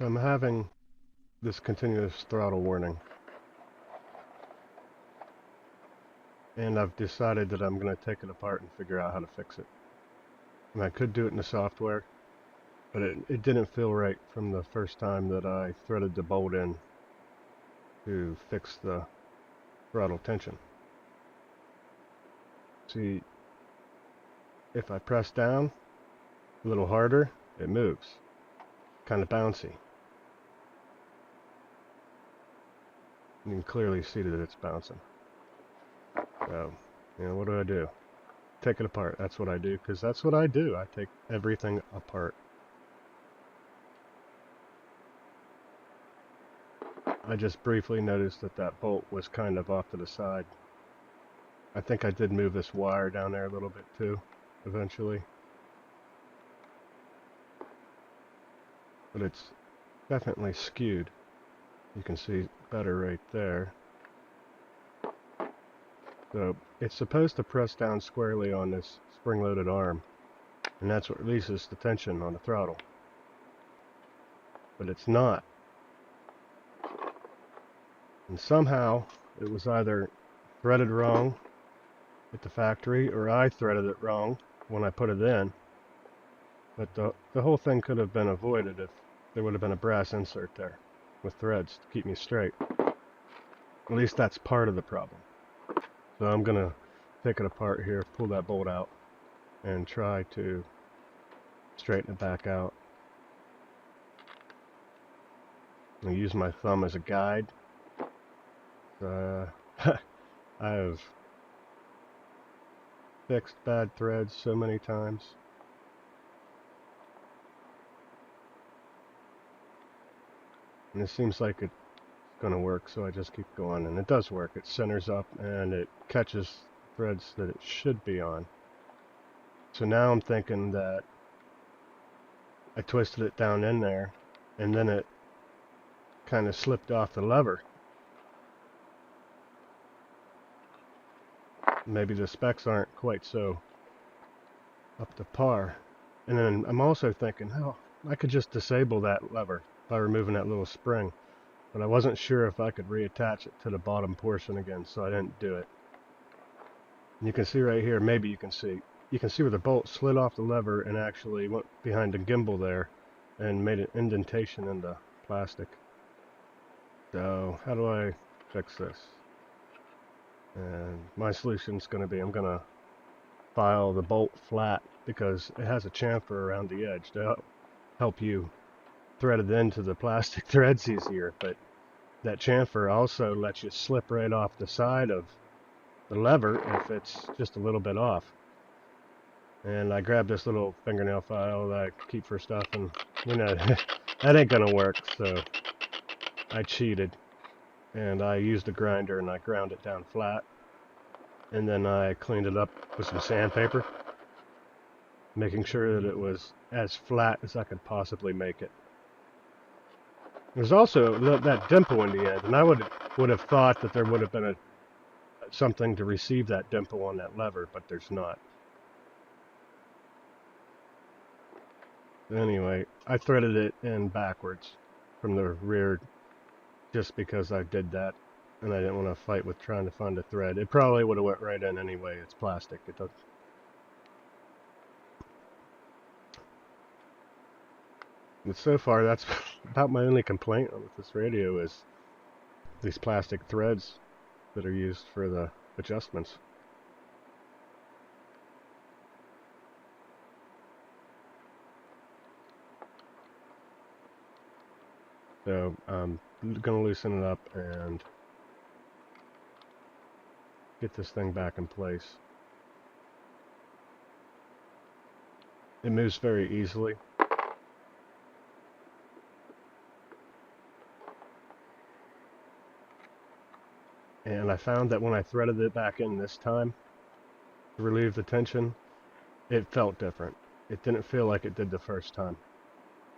So I'm having this continuous throttle warning, and I've decided that I'm going to take it apart and figure out how to fix it. And I could do it in the software, but it didn't feel right from the first time that I threaded the bolt in to fix the throttle tension. See, if I press down a little harder, it moves. Kind of bouncy. You can clearly see that it's bouncing. So, what do? Take it apart. That's what I do, because that's what I do. I take everything apart. I just briefly noticed that that bolt was kind of off to the side. I think I did move this wire down there a little bit too, eventually. But it's definitely skewed. You can see better right there. So it's supposed to press down squarely on this spring-loaded arm, and that's what releases the tension on the throttle. But it's not. And somehow it was either threaded wrong at the factory, or I threaded it wrong when I put it in. But the whole thing could have been avoided if there would have been a brass insert there with threads to keep me straight. At least that's part of the problem. So I'm going to take it apart here, pull that bolt out, and try to straighten it back out. I'll use my thumb as a guide. I have fixed bad threads so many times. And it seems like it's going to work, so I just keep going. And it does work. It centers up and it catches threads that it should be on. So now I'm thinking that I twisted it down in there, and then it kind of slipped off the lever. Maybe the specs aren't quite so up to par. And then I'm also thinking, oh, I could just disable that lever by removing that little spring. But I wasn't sure if I could reattach it to the bottom portion again, so I didn't do it. And you can see right here, maybe you can see where the bolt slid off the lever and actually went behind the gimbal there and made an indentation in the plastic. So how do I fix this? And my solution is going to be, I'm going to file the bolt flat, because it has a chamfer around the edge to help you thread it into the plastic threads easier. But that chamfer also lets you slip right off the side of the lever if it's just a little bit off. And I grabbed this little fingernail file that I keep for stuff, and that ain't gonna work, so I cheated. And I used a grinder and I ground it down flat, and then I cleaned it up with some sandpaper, making sure that it was as flat as I could possibly make it. There's also that dimple in the end, and I would have thought that there would have been something to receive that dimple on that lever, but there's not. Anyway, I threaded it in backwards from the rear just because I did that, and I didn't want to fight with trying to find a thread. It probably would have went right in anyway. It's plastic. It doesn't. And so far, that's about my only complaint with this radio, is these plastic threads that are used for the adjustments. So I'm going to loosen it up and get this thing back in place. It moves very easily. And I found that when I threaded it back in this time to relieve the tension, it felt different. It didn't feel like it did the first time.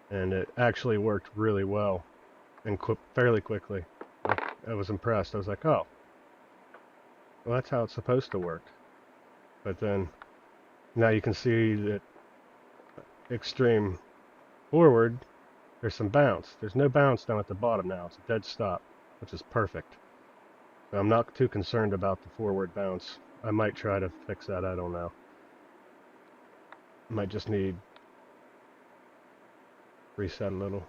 And it actually worked really well and fairly quickly. I was impressed. I was like, oh, well, that's how it's supposed to work. But then now you can see that extreme forward there's some bounce. There's no bounce down at the bottom now. It's a dead stop, which is perfect. So I'm not too concerned about the forward bounce. I might try to fix that, I don't know. Might just need reset a little.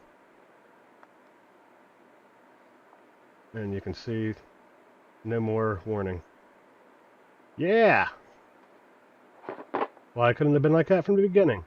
And you can see no more warning. Yeah! Why couldn't it have been like that from the beginning?